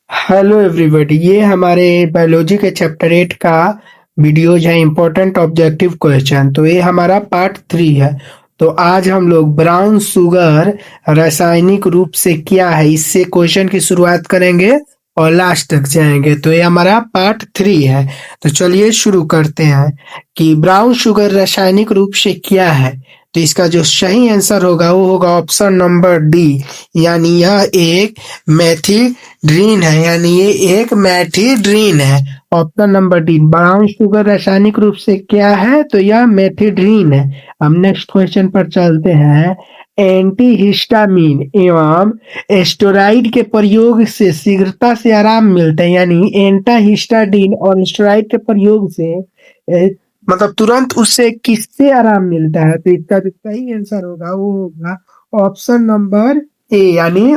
Hello everybody, ये हमारे biology के चैप्टर 8 का वीडियोज है। Important objective question. तो ये हमारा पार्ट 3 है। तो आज हम लोग ब्राउन शुगर रासायनिक रूप से क्या है, इससे क्वेश्चन की शुरुआत करेंगे और लास्ट तक जाएंगे। तो ये हमारा पार्ट 3 है। तो चलिए शुरू करते हैं कि ब्राउन शुगर रासायनिक रूप से क्या है। तो इसका जो सही आंसर होगा वो होगा ऑप्शन नंबर डी, यानी यह एक मेथिड्रीन है। यानी ये एक मेथिड्रीन है। Option number D, brown sugar रासायनिक रूप से क्या है, तो यह मेथिड्रीन है। हम नेक्स्ट क्वेश्चन पर चलते हैं। एंटीहिस्टामिन एवं स्टेरॉइड के प्रयोग से शीघ्रता से आराम मिलता है। यानी एंटाहिस्टाडीन और स्टेरॉइड के प्रयोग से मतलब तुरंत उससे किससे आराम मिलता है। तो इसका जो सही आंसर होगा वो होगा ऑप्शन नंबर ए, यानी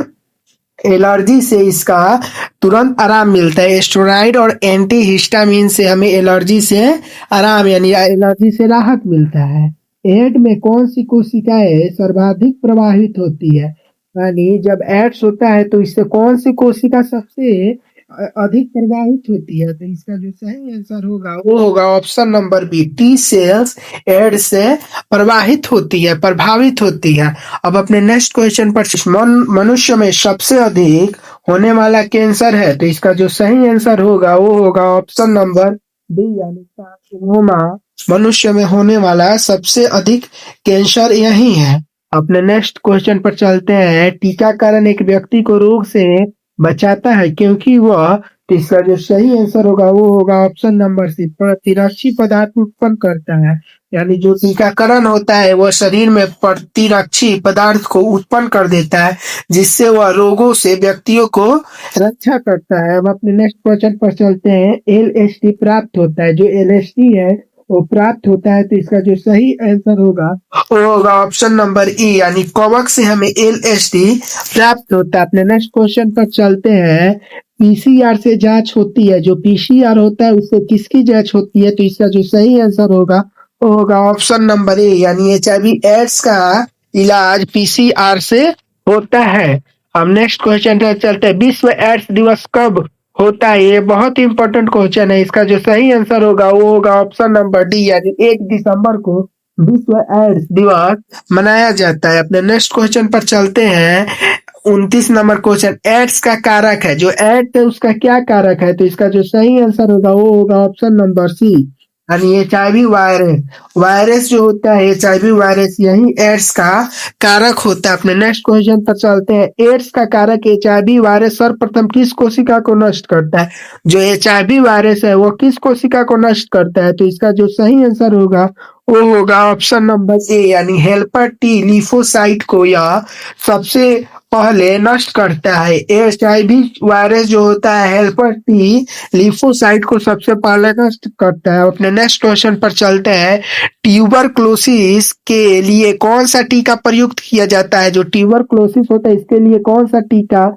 एलर्जी से इसका तुरंत आराम मिलता है। स्टेरॉइड और एंटीहिस्टामिन से हमें एलर्जी से आराम यानी एलर्जी से राहत मिलता है। एड में कौन सी कोशिकाएं सर्वाधिक प्रभावित होती है। यानी जब एड्स होता है तो इससे कौन सी कोशिका सबसे अधिक प्रभावित होती है। तो इसका जो सही आंसर होगा वो होगा option number B, T cells AIDS से प्रभावित होती है। अब अपने नेक्स्ट क्वेश्चन पर मनुष्य में सबसे अधिक होने वाला कैंसर है। तो इसका जो सही आंसर होगा वो होगा ऑप्शन नंबर डी, यानी कार्सिनोमा। मनुष्य में होने वाला सबसे अधिक कैंसर यही है। अपने नेक्स्ट क्वेश्चन पर चलते हैं। टीकाकरण एक व्यक्ति को रोग से बचाता है क्योंकि वह, तो इसका जो सही आंसर होगा वो होगा ऑप्शन नंबर सी, प्रतिरक्षी पदार्थ उत्पन्न करता है। यानी जो टीकाकरण होता है वह शरीर में प्रतिरक्षी पदार्थ को उत्पन्न कर देता है, जिससे वह रोगों से व्यक्तियों को रक्षा करता है। अब अपने नेक्स्ट क्वेश्चन पर चलते हैं। एलएसडी प्राप्त होता है, जो एलएसडी है वो प्राप्त होता है। तो इसका जो सही आंसर होगा वो होगा ऑप्शन नंबर ई, यानी कवक से हमें एलएसडी प्राप्त होता है। अपने नेक्स्ट क्वेश्चन पर चलते हैं। पीसीआर से जांच होती है, जो पीसीआर होता है उससे किसकी जांच होती है। तो इसका जो सही आंसर होगा वो होगा ऑप्शन नंबर ए, यानी एचआईवी एड्स का इलाज पीसीआर से होता है। हम नेक्स्ट क्वेश्चन पर चलते हैं। विश्व एड्स दिवस कब होता है। ये बहुत इंपॉर्टेंट क्वेश्चन है। इसका जो सही आंसर होगा वो होगा ऑप्शन नंबर डी, यानी 1 दिसंबर को विश्व एड्स दिवस मनाया जाता है। अपने नेक्स्ट क्वेश्चन पर चलते हैं। 29 नंबर क्वेश्चन, एड्स का कारक है, जो एड्स है उसका क्या कारक है। तो इसका जो सही आंसर होगा वो होगा ऑप्शन नंबर सी, यानी एचआईवी वायरस। वायरस जो होता है एचआईवी वायरस, यही एड्स का कारक होता है। अपने नेक्स्ट क्वेश्चन पर चलते हैं। एड्स का कारक एचआईवी वायरस सर्वप्रथम किस कोशिका को नष्ट करता है। जो एचआईवी वायरस है वो किस कोशिका को नष्ट करता है। तो इसका जो सही आंसर होगा वो होगा ऑप्शन नंबर ए, यानी हेल्पर टी लिफोसाइट को यह सबसे पहले नष्ट करता है। एचआईवी वायरस जो होता है हेल्पर टी लिफोसाइट को सबसे पहले नष्ट करता है। अपने नेक्स्ट क्वेश्चन पर चलते हैं। ट्यूबरक्लोसिस के लिए कौन सा टीका प्रयुक्त किया जाता है। जो ट्यूबरक्लोसिस होता है इसके लिए कौन सा टीका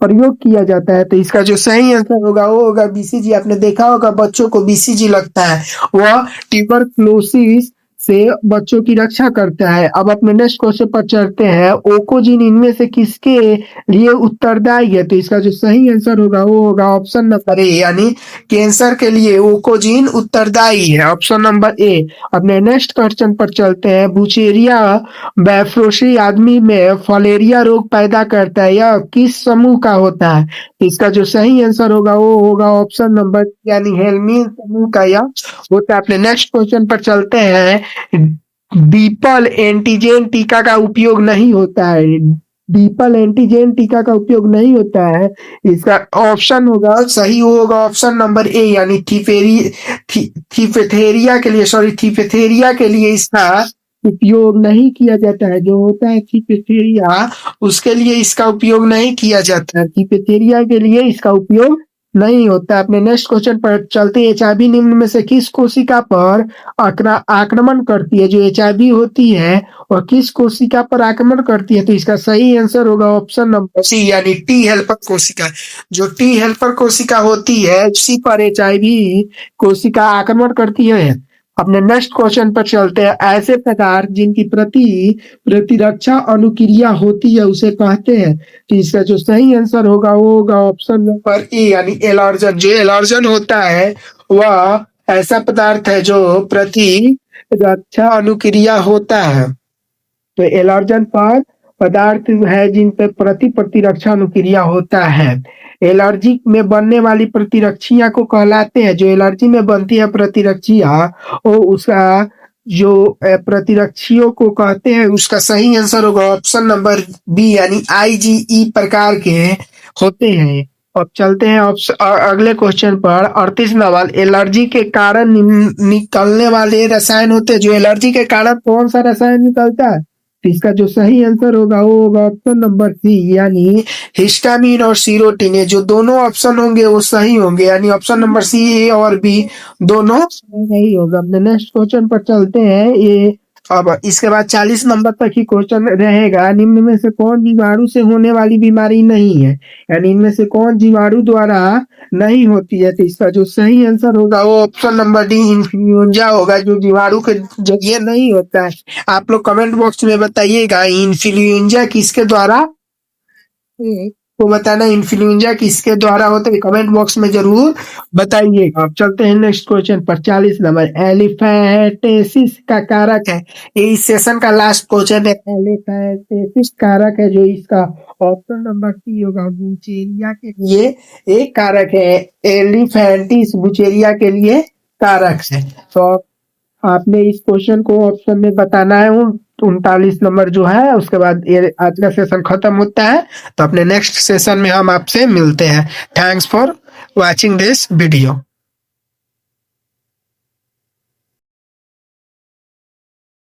प्रयोग किया जाता है। तो इसका जो सही आंसर होगा वो होगा बीसीजी। आपने देखा होगा बच्चों को बीसीजी लगता है, वह ट्यूबरक्लोसिस से बच्चों की रक्षा करता है। अब अपने नेक्स्ट क्वेश्चन पर चलते हैं। ओकोजिन इनमें से किसके लिए उत्तरदायी है। तो इसका जो सही आंसर होगा वो होगा ऑप्शन नंबर ए, यानी कैंसर के लिए ओकोजिन उत्तरदायी है। Option number A. अपने नेक्स्ट क्वेश्चन पर चलते हैं। बुचेरिया बैफ्रोसी आदमी में फलेरिया रोग पैदा करता है, यह किस समूह का होता है। तो इसका जो सही आंसर होगा वो होगा ऑप्शन नंबर, यानी हेल्मीन समूह का यह होता है। अपने नेक्स्ट क्वेश्चन पर चलते हैं। डीपल एंटीजन टीका का उपयोग नहीं होता है। डीपल एंटीजन टीका का उपयोग नहीं होता है। इसका ऑप्शन होगा सही होगा ऑप्शन नंबर ए, यानी थीपेथेरिया के लिए, थीपेथेरिया के लिए इसका उपयोग नहीं किया जाता है। जो होता है थीपेथेरिया उसके लिए इसका उपयोग नहीं किया जाता है। थीपेथेरिया के लिए इसका उपयोग नहीं होता। अपने नेक्स्ट क्वेश्चन पर चलते हैं। एचआईवी निम्न में से किस कोशिका पर आक्रमण करती है। जो एचआईवी होती है और किस कोशिका पर आक्रमण करती है। तो इसका सही आंसर होगा ऑप्शन नंबर सी, यानी टी हेल्पर कोशिका। जो टी हेल्पर कोशिका होती है उसी पर एचआईवी कोशिका आक्रमण करती है। अपने नेक्स्ट क्वेश्चन पर चलते हैं। ऐसे पदार्थ जिनकी प्रतिरक्षा अनुक्रिया होती है उसे कहते हैं। तो इसका जो सही आंसर होगा वो होगा ऑप्शन नंबर ए यानी एलर्जन। जो एलर्जन होता है वह ऐसा पदार्थ है जो प्रतिरक्षा अनुक्रिया होता है। तो एलर्जन पर पदार्थ है जिन पर प्रतिरक्षा अनुक्रिया होता है। एलर्जी में बनने वाली प्रतिरक्षियां को कहलाते हैं। जो एलर्जी में बनती है प्रतिरक्षियां वो उसका जो प्रतिरक्षियों को कहते हैं उसका सही आंसर होगा ऑप्शन नंबर बी यानी आईजीई प्रकार के होते हैं। अब चलते हैं अगले क्वेश्चन पर। 38 नंबर एलर्जी के कारण निकलने वाले रसायन होते हैं। जो एलर्जी के कारण कौन सा रसायन निकलता है? तो इसका जो सही आंसर होगा वो होगा ऑप्शन नंबर सी यानी हिस्टामिन और सीरोटिन। ये जो दोनों ऑप्शन होंगे वो सही होंगे यानी ऑप्शन नंबर सी ए और बी दोनों सही होगा। अपने नेक्स्ट क्वेश्चन पर चलते हैं। ये अब इसके बाद 40 नंबर तक ही क्वेश्चन रहेगा। निम्न में से कौन जीवाणु से होने वाली बीमारी नहीं है, यानी इनमें से कौन जीवाणु द्वारा नहीं होती है? तो इसका जो सही आंसर होगा वो ऑप्शन नंबर डी इन्फ्लुएंजा होगा, जो जीवाणु के जरिए नहीं होता है। आप लोग कमेंट बॉक्स में बताइएगा इन्फ्लुएंजा किसके द्वारा तो बताना इन्फ्लुएंजा किसके द्वारा होता है, कमेंट बॉक्स में जरूर बताइएगा। अब चलते हैं नेक्स्ट क्वेश्चन पर। 40 नंबर एलिफेंटेसिस का कारक है। ये इस सेशन का लास्ट क्वेश्चन है। एलिफेंटेसिस कारक है जो इसका ऑप्शन नंबर सी होगा बुचेरिया के लिए एक कारक है। एलिफेंटिस बुचेरिया के लिए कारक है। तो आपने इस क्वेश्चन को ऑप्शन में बताना है। 39 नंबर जो है उसके बाद ये आज का सेशन खत्म होता है। तो अपने नेक्स्ट सेशन में हम आपसे मिलते हैं। Thanks for watching this video.